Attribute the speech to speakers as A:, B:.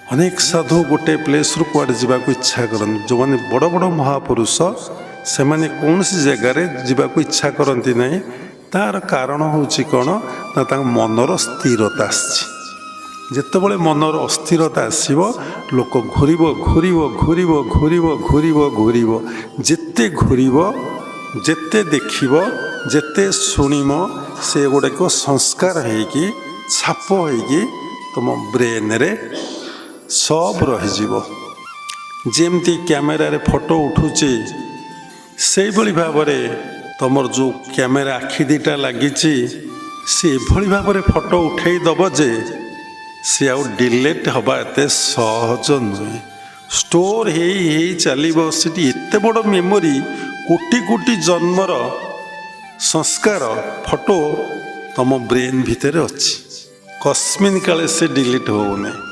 A: अनेक साधु गोटे प्लेस रु कुआडे जावाक इच्छा करते जो मैंने बड़ बड़ महापुरुष से मैंने कौन सी जगार जावाक इच्छा करती ना तार कारण हूँ कौन ना मनर स्थिरता आसते मनर अस्थिरता आसव लोक घूर घूर घूर घूर घूर घूर जिते घूर जिते देख जिते शुणव से गुड़ाक संस्कार होगी छाप होगी तुम ब्रेन रे सब रही कैमेरा रे फोटो उठुचे से भाव तुम जो कैमेरा आखि दीटा लगी से भाव में फोटो उठे दब जे सी आउ डिलीट हवा एत सहज नुहे स्टोर चलो एत बड़ मेमोरी कोटि कोटि जन्मर संस्कार फोटो तुम ब्रेन भितर अच्छी कस्मिन काले से डिलीट होने।